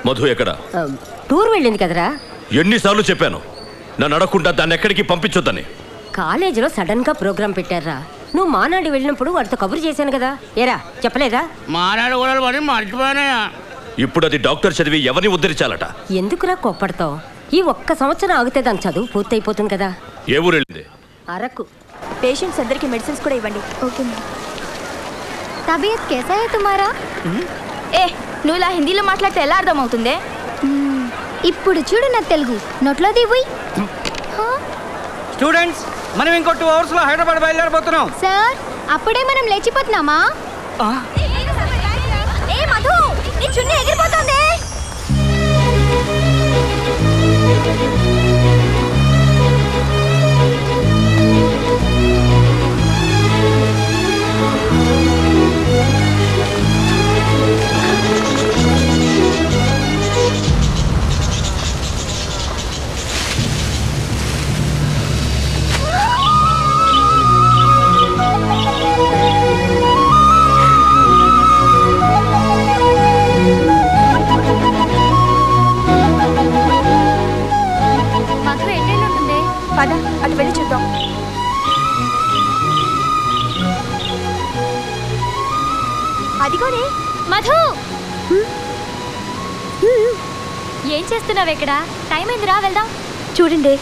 మధు ఎక్కడ? టూర్ వెళ్ళింది కదరా. ఎన్నిసార్లు చెప్పాను నన్ను అడగకుండా దాన్ని ఎక్కడికి పంపించొద్దని. కాలేజీలో సడన్ గా ప్రోగ్రామ్ పెట్టారా. నువ్వు మానాడు వెళ్ళినప్పుడు వాడితో కబురు చేశాను కదా. ఏరా చెప్పలేదా? మానాడు కూడా మర్చిపోయానయ్యా. ఇప్పుడు అది డాక్టర్ చదివి ఎవరిని ఉద్ధరించాలట. ఎందుకురా కోప్పడతావు? ఈ ఒక్క సంవత్సరం ఆగితే దాని చదువు పూర్తయిపోతుంది కదా. ఏ ఊరు వెళ్ళింది? అరకు. పేషెంట్స్ అందరికి మెడిసిన్స్ కూడా ఇవ్వండి. Okay madam. తబియత్ कैसा है तुम्हारा? నువ్వు ఇలా హిందీలో మాట్లాడితే ఎలా అర్థమవుతుంది? ఇప్పుడు చూడు నా తెలుగు నోట్లో దివ్వు. స్టూడెంట్స్, మనం ఇంకో 2 hours లో హైదరాబాద్ బయలుదేరబోతున్నాం. సార్, అప్పుడే మనం లేచిపోతున్నామా? ఏ మధు, నీ చున్నీ ఎగిరిపోతుంది. పద, అటు వెళ్ళి చూద్దాం. అదిగోనే మధు, ఏం చేస్తున్నావు ఇక్కడ? టైం అయిందిరా, వెళ్దాం. చూడండి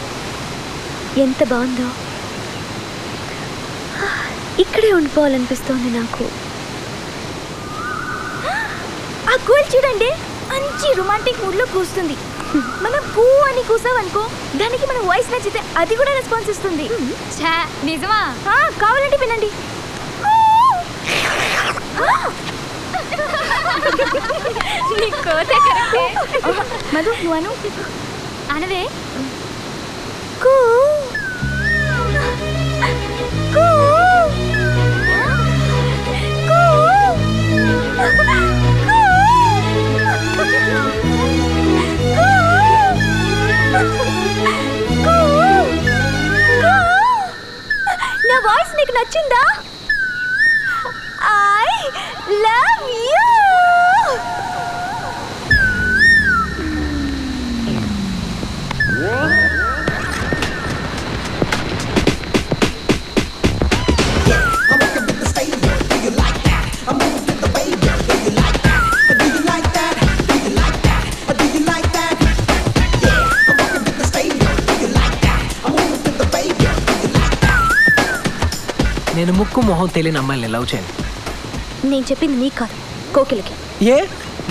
ఎంత బాగుందో. ఇక్కడే ఉండిపోవాలనిపిస్తోంది నాకు. ఆ గోల్ చూడండి, మంచి రొమాంటిక్ మూడ్ లో కూస్తుంది. మనం కూ అని కూసావనుకో, దానికి మన వాయిస్ నచ్చితే అది కూడా రెస్పాన్స్ ఇస్తుంది. నిజమా? కావాలంటే వినండి. మధు, నువ్వు అను. అనవే. కూ కూ నా వాయిస్ నీకు నచ్చిందా? I love you. నేను ముక్కు మొహం తెలియని అమ్మాయిని లవ్ చేయను. నేను చెప్పింది నీకు కాదు, కోకిలకి. ఏ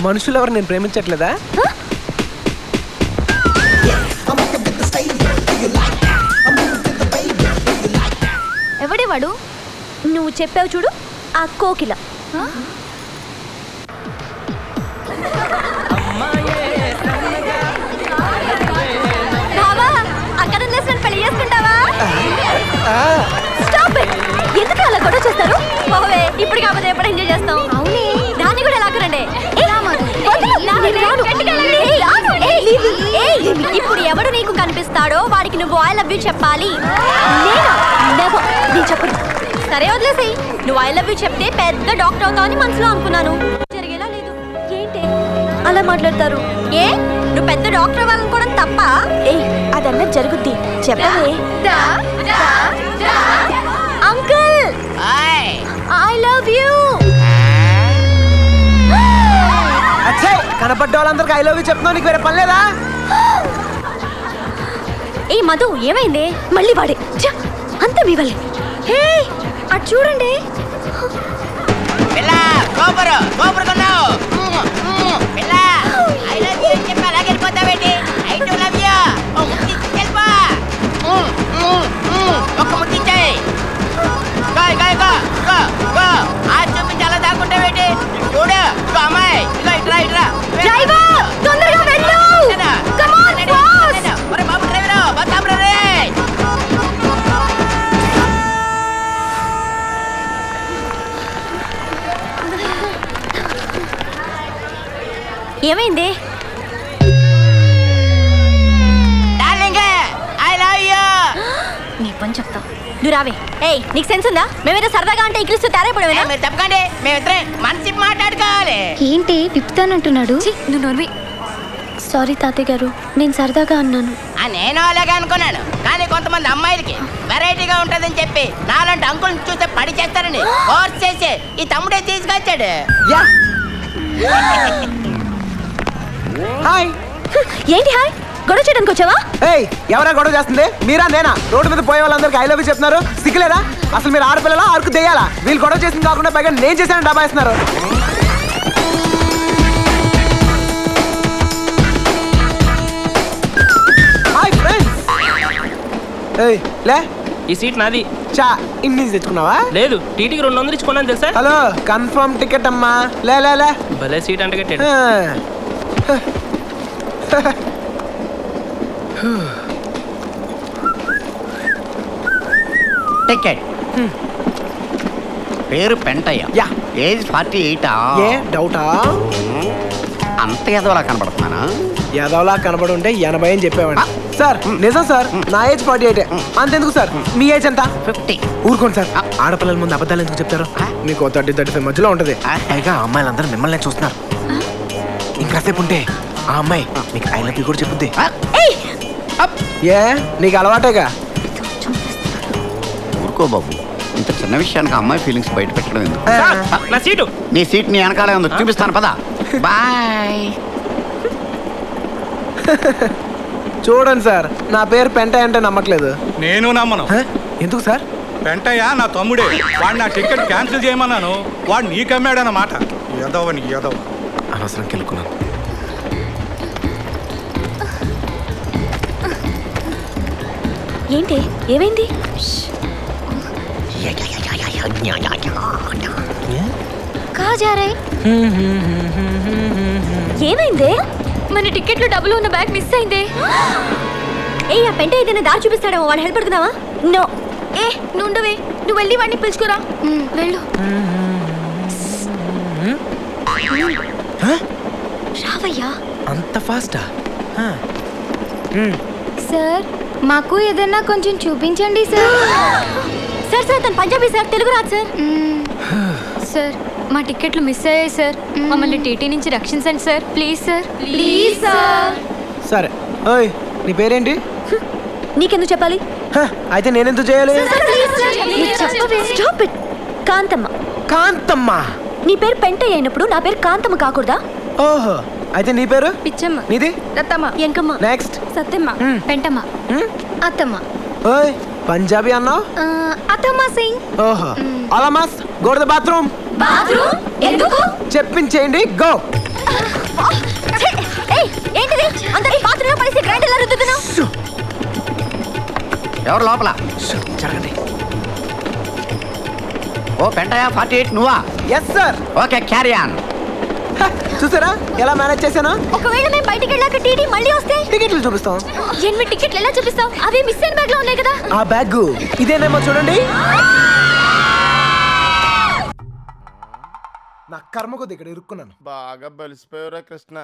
మనుషులు ఎవరు నేను ప్రేమించట్లేదా? ఎవడే వాడు? నువ్వు చెప్పావు చూడు, ఆ కోకిల. అక్కడ పెళ్లి చేసుకుంటావా? ఎందుకు అలా గొడవ చేస్తారు? ఇప్పుడు కాకపోతే ఎప్పుడు ఎంజాయ్ చేస్తాం. అవునే, దాన్ని కూడా లాక్కరండి. ఇప్పుడు ఎవడు నీకు కనిపిస్తాడో వాడికి నువ్వు ఐ లవ్ యూ చెప్పాలి. నేను చెప్పను. సరే వదిలేసాయి. నువ్వు ఐ లవ్ యూ చెప్తే పెద్ద డాక్టర్ అవుతావని మనసులో అనుకున్నాను. జరిగేలా లేదు. ఏంటి అలా మాట్లాడతారు? ఏ నువ్వు పెద్ద డాక్టర్ అవ్వాలనుకోవడం తప్ప? అదన్నా జరుగుద్ది. చెప్పవే. Uncle, I love you. కనపడ్డ వాళ్ళందరికీ ఐ లవ్ యూ చెప్తున్నావు. నీకు వేరే పని లేదా? ఏ మధు, ఏమైంది? మళ్ళీ వాడే. అంత మీ వల్లే. హే, అటు చూడండి. ఏమైంది? నీ పని చెప్తా. నువ్వు రావే. ఏయ్, నీకు సెన్స్ ఉందా? మేమేదో సరదాగా అంటే ఇంగ్లీష్ తేరైపోవడమేనా? మీరు తప్పకండి, మేమిద్దరం మంచి మాట్లాడుకోవాలి. ఏంటి తిప్పుతానంటున్నాడు? నువ్వు నోర్వి. సారీ తాతయ్య గారు, నేను సరదాగా అన్నాను. నేను అలాగే అనుకున్నాను, కానీ కొంతమంది అమ్మాయిలకి వెరైటీగా ఉంటదని చెప్పి నాలాంటి అంకుల్ని చూస్తే పడి చేస్తారని ఫోర్స్ చేసి ఈ తమ్ముడే తీసుకొచ్చాడు. హాయ్. ఏంటి హాయ్? గొడవ చేయడానికి వచ్చావా? ఏయ్, ఎవరా గొడవ చేస్తుంది? మీరా నేనా? రోడ్డు మీద పోయే వాళ్ళందరికీ ఐ లవ్ యూ చెప్తున్నారు, సిగ్గులేదా? అసలు మీరు ఆడపిల్లలా అరకు దెయ్యాలా? వీళ్ళు గొడవ చేసింది కాకుండా పైగా నేను చేశాను డబాయిస్తున్నారు. Hi friends. ఏయ్ లే, ఈ సీట్ నాది. చా ఇన్ని తెచ్చుకున్నావా? లేదు, టీటీకి 200 ఇచ్చుకున్నాను తెలుసా? హలో, కన్ఫర్మ్ టికెట్ అమ్మా. లే లే లే. భలే సీట్ అంటే కట్టాడు. టికెట్. పేరు పెంటయ్య. యా. ఏజ్ 48. ఏ డౌటా? అంత ఎదవలా కనబడుతున్నానా? యాదవ్లా కనబడి ఉంటే 80 అని చెప్పేవాడి. సార్ నిజం సార్, నా ఏజ్ 48. అంతెందుకు సార్, మీ ఏజ్ ఎంత? 50. ఊరుకోండి సార్, ఆడపిల్లల ముందు అబద్ధాలు ఎందుకు చెప్తారు? మీకు 30-35 మధ్యలో ఉంటది. పైగా అమ్మాయిలందరూ మిమ్మల్ని చూస్తున్నారు. ఇంకాసేపు ఉంటే ఆ అమ్మాయి మీకు ఐ లవ్ యూ కూడా చెప్పుద్ది. ఏ నీకు అలవాటేగా. ఊరుకో బాబు, ఇంత చిన్న విషయానికి అమ్మాయి ఫీలింగ్స్ బయట పెట్టడం ఎందుకు? నా సీటు. నీ సీట్ నీ వెనకాలే ఉంది, చూపిస్తాను పదా. బాయ్. చూడండి సార్, నా పేరు పెంటయ్య అంటే నమ్మట్లేదు. నేను నమ్మను. ఎందుకు సార్? పెంటయ్య నా తమ్ముడే, వాడు నా టికెట్ క్యాన్సిల్ చేయమన్నాను, వాడు నీకమ్మాడన్నమాట. ఎదవని ఎదవ. అనవసరం కెలుకున్నాను. ఏంటి ఏమైంది? ఏమైంది? మన టికెట్లో డబ్బులు ఉన్న బ్యాగ్ మిస్ అయింది. ఏ ఆ పెంట ఏదైనా దారి చూపిస్తాడేమో, వాడిని హెల్ప్ అడుగుదావా? నో. ఏ నుండవే, నువ్వు వెళ్ళి వాడిని పిలుచుకురా. వెళ్ళు. రావయ్యా. అంత ఫాస్టా? సార్ మాకు ఏదైనా కొంచెం చూపించండి సార్. సార్ సార్ తను పంజాబీ సార్, తెలుగు రాదు సార్. సార్ మా టికెట్లు మిస్ అయ్యాయి సార్, మమ్మల్ని టీటీ నుంచి రక్షించండి sir, please sir. Please sir. సరే. ఓయ్ నీ పేరేంటి? నీకెందుకు చెప్పాలి? అయితే నేనెందుకు చేయాలి? Stop it. కాంతమ్మ. కాంతమ్మ. నీ పేరు పెంటయ్య అయినప్పుడు నా పేరు కాంతమ్మ కాకూడదా? ఓహో, అయితే నీ పేరు? పిచ్చమ్మ. నీది? రత్తమ్మ. ఎంకమ్మ. నెక్స్ట్. సత్యమ్మ. పెంటమ్మ. అత్తమ్మ. ఓయ్ పంజాబీ అన్నావు? అత్తమ్మ సింగ్. ఓహో. అలామాస్ go to the bathroom. Bathroom ఎందుకు? చెప్పించేయండి, గో. ఏయ్ ఏంటిది? అందరి బాత్రూంలో పడేసి గ్రైండర్ లా రుద్దుతున్నావు. ఎవరు లోపల? జరగండి. ఓ పెంటయ్య 48 నువ్వా? Yes sir. Okay, carry on. చూసారా ఎలా మేనేజ్ చేశాను? ఒకవేళ మేము బయటికి వెళ్ళాక టీటీ మళ్ళీ వస్తే టికెట్లు చూపిస్తాం. 8 టికెట్లు ఎలా చూపిస్తావు? అవే మిస్ అయిన బ్యాగ్ లో ఉన్నాయి కదా. ఆ బ్యాగ్ ఇదేనేమో చూడండి. నా కర్మ కొద్ది ఇక్కడ ఇరుక్కున్నాను. బాగా బలిసిపోయారా కృష్ణ,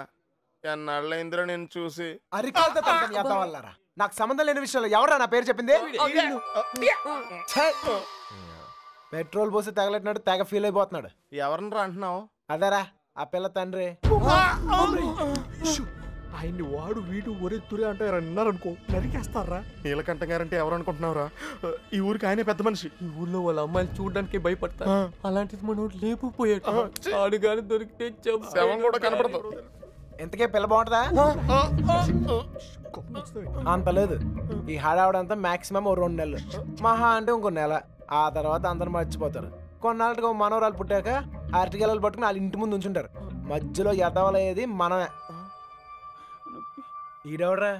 ఎన్నాళ్ళైందిరా నేను చూసి. అరికాలతో తనకని చేద్దాం వల్లారా. నాకు సంబంధం లేని విషయంలో ఎవరా నా పేరు చెప్పింది? ఛే! పెట్రోల్ పోసి తగలెట్టినట్టు తెగ ఫీల్ అయిపోతున్నాడు. ఎవరిని అంటున్నావు? అదేరా ఆ పిల్ల తండ్రి. ఆయన్ని వాడు వీడు ఒరే తురే అంటే అన్నారనుకో నరికేస్తారా. నీలకంఠ గారంటే ఎవరు అనుకుంటున్నావురా? ఈ ఊరికి ఆయనే పెద్ద మనిషి. ఈ ఊర్లో వాళ్ళ అమ్మాయిలు చూడడానికి భయపడతారు. అలాంటిది మనోడు లేకపోయాడు. ఆడుగాని దొరికితే శవం కూడా కనపడదు. ఇంతకే పిల్ల బాగుంటుందా? అంత లేదు. ఈ హడావుడంతా మాక్సిమం 2 నెలలు, మహా అంటే ఇంకో నెల. ఆ తర్వాత అందరూ మర్చిపోతారు. కొన్నాళ్ళకి మనవరాలు పుట్టాక అరటికెళ్ళలు పట్టుకుని వాళ్ళ ఇంటి ముందు ఉంచుంటారు. మధ్యలో ఎదవలయ్యేది మనమే. ఈడెవడరా?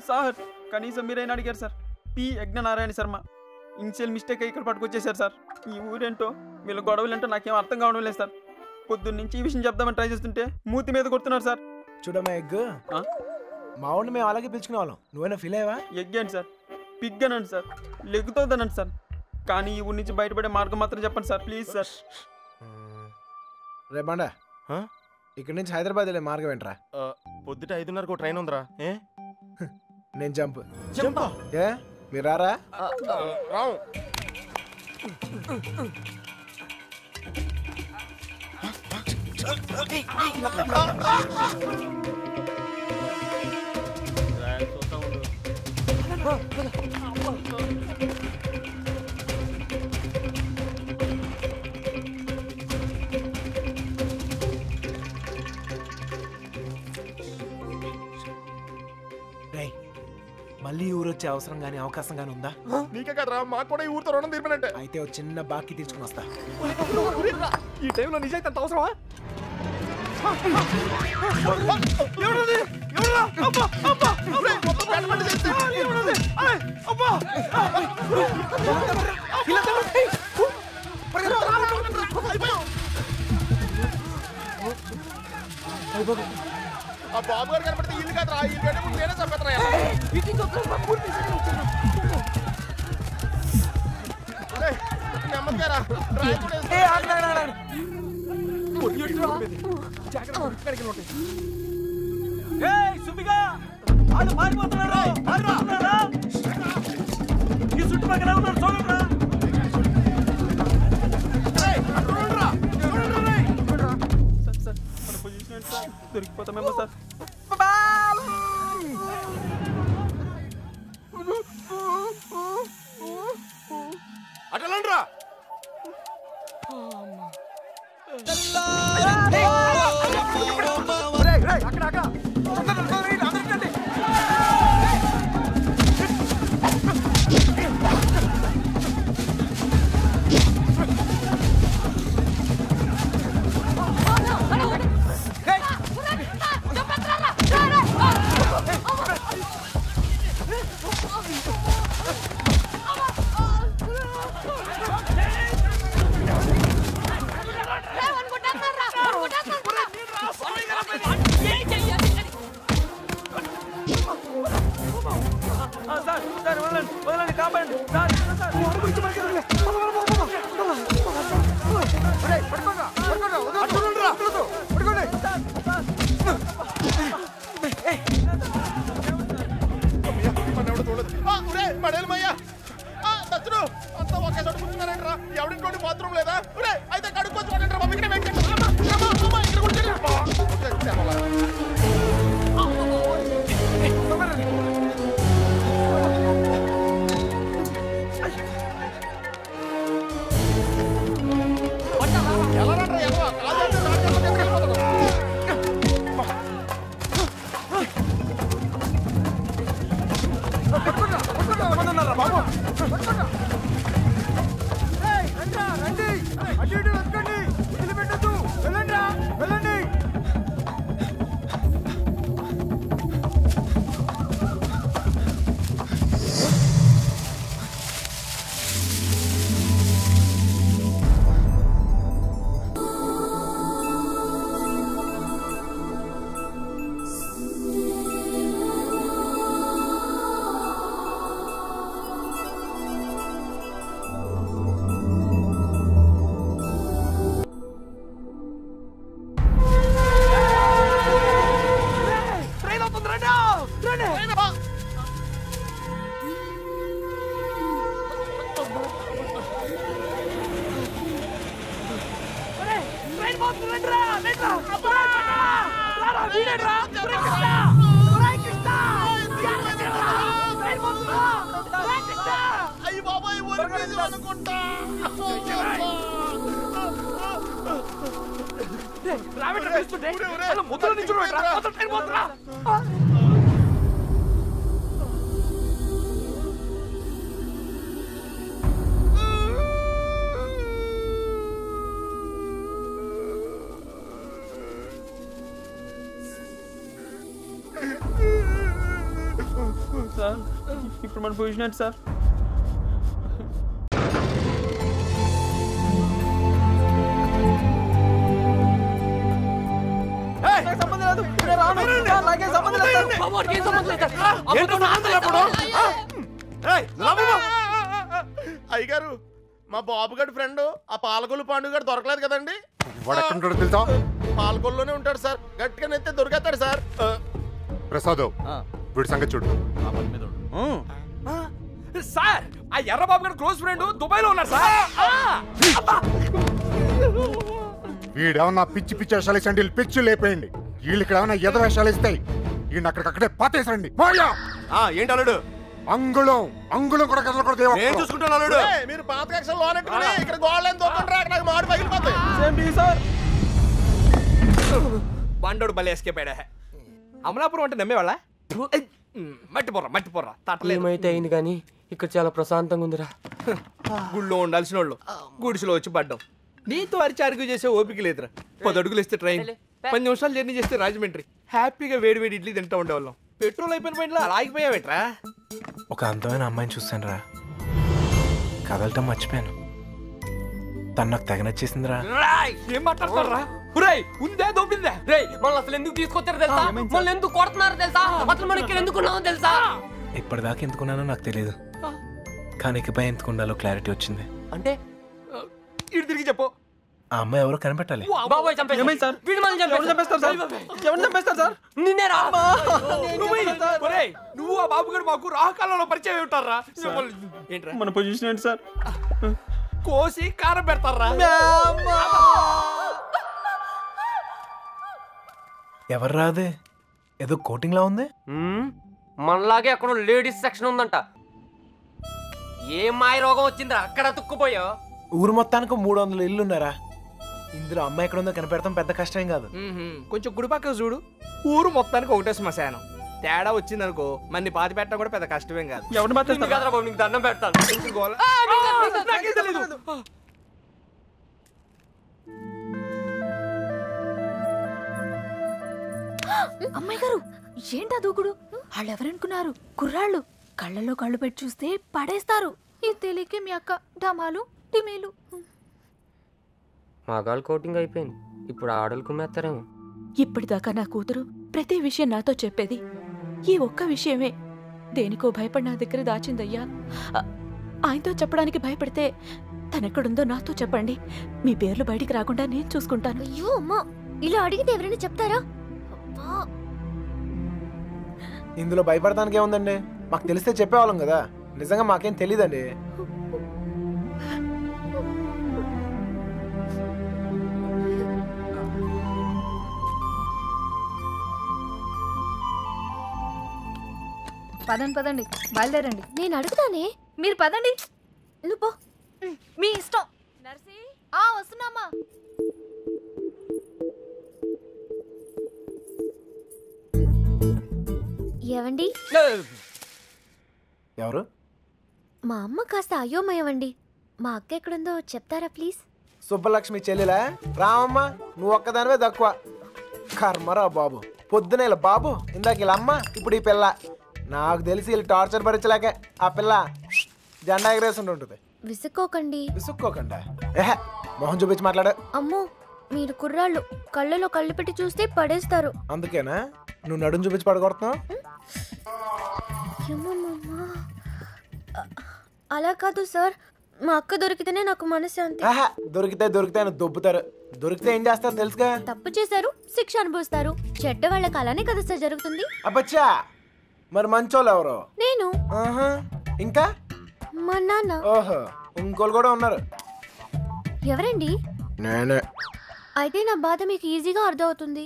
సార్ కనీసం మీరైనా అడిగారు sir. P Yagnanarayana Sharma. Initial mistake ఇక్కడ పట్టుకొచ్చేసారు సార్. ఈ ఊరేంటో వీళ్ళ గొడవలేంటో నాకేం అర్థం కావడం లేదు సార్. పొద్దున్న నుంచి ఈ విషయం చెప్దామని ట్రై చేస్తుంటే మూతి మీద కొడుతున్నారు సార్. చూడమ్మా ఎగ్గు, మా వాడిని మేము అలాగే పిలుచుకునే వాళ్ళం. నువ్వైనా ఫీల్ అయ్యావా? ఎగ్గండి సార్, పిగ్ అనండి సార్, లెగ్గుతోదనండి సార్, కానీ ఈ ఊరి నుంచి బయటపడే మార్గం మాత్రం చెప్పండి సార్, ప్లీజ్ సార్. రేబండా ఇక్కడ నుంచి హైదరాబాద్ వెళ్ళే మార్గం ఏంట్రా? పొద్దుట 5:30కు ట్రైన్ ఉందిరా. ఏ నేను జంప్. ఏ మీరు రారా? రావు. మళ్ళీ ఊరు వచ్చే అవసరం గానీ అవకాశం గానీ ఉందా? నీకే కదరా మాకు కూడా ఈ ఊరితో రుణం తీర్పినంటే. అయితే ఒక చిన్న బాకీ తీసుకుని వస్తా. ఈ టైంలో నిజాయితీ అంత అవసరమా? ఆ బాబు గారు కనపడితే ఇల్లు కాదురా, ఈ గడ్డ ముందు నేనే చంపేస్తున్నా. నెమ్మదిగారా. చుట్టుపక్కల ఉన్నారు చూడరా. దొరికిపోతామేమో సార్. అటలండ్రా. సార్ వదలండి కాపాడండి సార్. పడేలమయ్యా దచ్చుడు అంతా ఒకే చోట కూర్చున్నారంటరా. ఎవడింటి బాత్రూమ్ లేదా? అయితే కడుక్కోవచ్చు ఇక్కడ అయ్యి బాబాయ్ అనుకుంటా. సార్ ఇప్పుడు మన పొజిషన్ ఏంటి సార్? అయ్యగారు మా బాబు గడి ఫ్రెండ్ ఆ పాలకొల్లు పాండు గారు దొరకలేదు కదండి. వాడు ఎక్కడ ఉంటాడో తెలుసా? పాలకొల్లోనే ఉంటాడు సార్. గట్టిగా నెత్తే దొరికేస్తాడు సార్. ప్రసాద్ వీడి సంగతి చూడు. సార్ ఆ ఎర్రబాబు గారు క్లోజ్ ఫ్రెండ్ దుబాయ్ లో ఉన్నారు సార్. వీడేమన్నా పిచ్చి పిచ్చి వేషాలు ఇస్తాండి, పిచ్చి లేపేయండి. వీళ్ళు ఇక్కడ ఏమన్నా ఎద వేషాలు ఇస్తాయి. వీడిని అక్కడికక్కడే పాతేసండి. ఏంటి అల్లుడు? అంగుళం అంగుళం కూడా కదలకూడదు. చూసుకుంటాను అల్లుడు. మీరు పాత కక్షలు లోనెట్టుకుని ఇక్కడ గోడలేని దొక్కండి. నాకు మాడు పగిలిపోతాయి బండోడు బలి ఎస్కేపాడా. అమలాపురం అంటే నమ్మేవాళ్ళ? మట్టిపోర్రా తట్టలేదు. ఏమైతే అయింది కానీ ఇక్కడ చాలా ప్రశాంతంగా ఉందిరా. గుళ్ళో ఉండాల్సిన వాళ్ళు గుడిసెలో వచ్చి పడ్డాం. నీతో అరిచి అరుగు చేసే ఓపిక లేదురా. 10 అడుగులు ఇస్తే ట్రైన్, 10 నిమిషాలు జర్నీ చేస్తే రాజమండ్రి. హ్యాపీగా వేడి వేడి ఇడ్లీ తింటూ ఉండేవాళ్ళం. పెట్రోల్ అయిపోయిన పైన ఆగిపోయావేట్రా? ఒక అందమైన అమ్మాయిని చూస్తాను రా, కదలటం మర్చిపోయాను. తను నాకు తెగ నచ్చేసిందిరా. ఏం మాట్లాడతారా? ఉందే దొబ్బిందే. మళ్ళీ అసలు ఎందుకు తీసుకొచ్చారు తెలుసా? మళ్ళీ ఎందుకు కొడుతున్నారు తెలుసా? అసలు మనం ఇక్కడ ఎందుకున్నామో తెలుసా? ఇప్పటిదాకా ఎందుకున్నానో నాకు తెలియదు, కానీ ఇకపై ఎందుకు ఉండాలో క్లారిటీ వచ్చింది. అంటే ఇటు తిరిగి చెప్పు. ఆ అమ్మాయి ఎవరో కనిపెట్టాలి. బాబోయ్ చంపేస్తారు సార్. వీడు మనల్ని చంపేస్తారు సార్. ఎవరు చంపేస్తారు సార్? నిన్నేరా? నువ్వు ఆ బాబు గారు మాకు రాహకాలంలో పరిచయం ఉంటారా? ఏంట్రా మన పొజిషన్ ఏంటి సార్? కోసి కారం పెడతారా? ఎవరు రాదే, ఏదో కోటింగ్ లా ఉంది. మనలాగే అక్కడ లేడీస్ సెక్షన్ ఉందంట. ఏ మాయ రోగం వచ్చిందిరా అక్కడ తుక్కుపోయావు? ఊరు మొత్తానికి 300 ఇల్లు ఉన్నారా, ఇందులో అమ్మాయి ఎక్కడ ఉందో కనిపెడతాం పెద్ద కష్టం కాదు. కొంచెం గుడి పక్క చూడు, ఊరు మొత్తానికి ఒకటే శ్మశానం. తేడా వచ్చిందనుకో మన్ని పాతి పెట్టడం కూడా పెద్ద కష్టమేం కాదు. ఎవరిని బాగా నీకు దండం పెడతాను. అమ్మాయి గారు ఏంటా దూకుడు? వాళ్ళు ఎవరనుకున్నారు? కుర్రాళ్ళు కళ్ళలో కళ్ళు పెట్టి చూస్తే పడేస్తారు. ఈ తెలియకే మీ అక్క డమాలు టిమేలు. మగాళ్ళు కోటింగ్ అయిపోయింది, ఇప్పుడు ఆడలు కుమ్మేస్తారేమో. ఇప్పటిదాకా నా కూతురు ప్రతి విషయం నాతో చెప్పేది. ఈ ఒక్క విషయమే దేనికో భయపడి నా దగ్గర దాచిందయ్యా. ఆయనతో చెప్పడానికి భయపడితే తనెక్కడుందో నాతో చెప్పండి. మీ పేర్లు బయటికి రాకుండా నేను చూసుకుంటాను. అయ్యో అమ్మా, ఇలా అడిగితే ఎవరైనా చెప్తారా? ఇందులో భయపడటానికి ఏముందండి, మాకు తెలిస్తే చెప్పేవాళ్ళం కదా. నిజంగా మాకేం తెలీదండి. పదండి బయలుదేరండి. నేను అడుగుతానే, మీరు పదండి. నువ్వు పో, మీ ఇష్టం. నర్సి వస్తున్నామా? ఏవండి? ఎవరు? మా అమ్మ కాస్త అయోమయమండి. మా అక్క ఎక్కడుందో చెప్తారా ప్లీజ్? సుబ్బలక్ష్మి చెల్లెలా? రామమ్మ నువ్వు ఒక్కదానివే తక్కువ. కర్మరా బాబు, పొద్దున ఇలా బాబు, ఇందాక ఇలా అమ్మ, ఇప్పుడు ఈ పిల్ల. నాకు తెలిసి వీళ్ళు టార్చర్ భరించలేక ఆ పిల్ల జెండా ఎగరేసి ఉంటుంది. విసుక్కోకండి. విసుక్కోకండా? ఏహే, మొహం చూపించి మాట్లాడు. అమ్మో, మీరు కుర్రాళ్ళు కళ్ళలో కళ్ళు పెట్టి చూస్తే పడేస్తారు. అందుకేనా నువ్వు నడుము చూపించి పడగొడుతున్నావు? అలా కాదు సార్, మా అక్క దొరికితేనే నాకు మనశ్శాంతి. దొరికితే అని దొబ్బుతారు. దొరికితే ఏం చేస్తారు తెలుసుగా? తప్పు చేశారు, శిక్ష అనుభవిస్తారు. చెడ్డ వాళ్ళకి అలానే కదా సార్ జరుగుతుంది. అబ్బచ్చా, మరి మంచోళ్ళు ఎవరు? నేను. ఇంకా మా నాన్న. ఓహో, ఇంకోళ్ళు కూడా ఉన్నారు. ఎవరండి? నేనే. అయితే నా బాధ మీకు ఈజీగా అర్థమవుతుంది.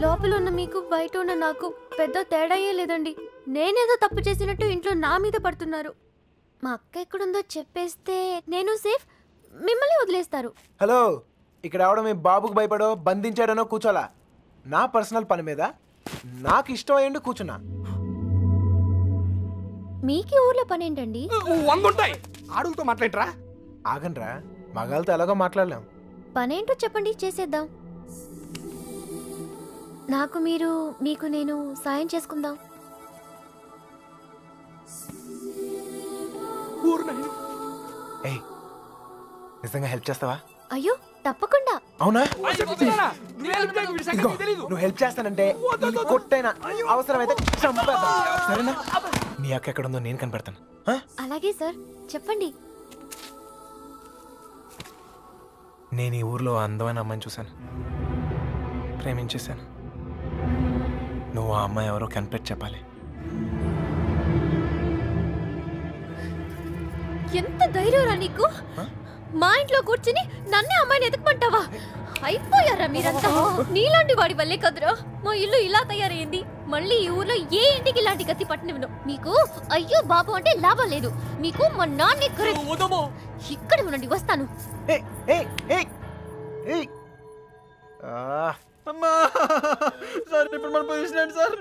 లోపల ఉన్న మీకు బయట ఉన్న నాకు పెద్ద తేడాయే లేదండి. నేనేదో తప్పు చేసినట్టు ఇంట్లో నా మీద పడుతున్నారు. మా అక్క ఎక్కడుందో చెప్పేస్తే నేను సేఫ్, మిమ్మల్ని వదిలేస్తారు. హలో, ఇక్కడ ఎవడో మీ బాబుకు భయపడో బంధించాడనో కూర్చోలా. నా పర్సనల్ పని మీద నాకు ఇష్టం అయ్యండి కూర్చున్నా. మీకీ ఊర్లో పని ఏంటండి? ఆడులతో మాట్లాడరా? ఆగండ్రా, మగాళ్ళతో ఎలాగో మాట్లాడలేం. పనేంటో చెప్పండి, చేసేద్దాం. నాకు మీరు, మీకు నేను సాయం చేసుకుందాం. ఏయ్, నిజంగా హెల్ప్ చేస్తావా? అయ్యో తప్పకుండా. అవునా? నువ్వు హెల్ప్ చేస్తానంటే కొట్టైనా అవసరమైతే చంపేద్దాం, సరేనా? నీ అక్క ఎక్కడుందో నేను కనిపెడతాను. అలాగే సార్, చెప్పండి. నేను ఈ ఊర్లో అందమైన అమ్మాయిని చూశాను, ప్రేమించేశాను. నువ్వు ఆ అమ్మాయి ఎవరో కనిపెట్టి చెప్పాలి. ఎంత ధైర్యం రా నీకు? మా ఇంట్లో కూర్చుని నన్నే అమ్మాయిని ఎతకమంటావా? అయిపోయారా మీరంతా? నీలాంటి వాడి వల్లే కదరా మా ఇల్లు ఇలా తయారైంది. మళ్ళీ ఈ ఊర్లో ఏ ఇంటికి ఇలాంటి గతి పట్టనివ్వను. మీకు అయ్యో బాబు అంటే లాభం లేదు. మీకు మా నాన్న ఇక్కడ ఉండండి, వస్తాను. సార్ ఇప్పుడు మన పొజిషన్ ఏంటి సార్?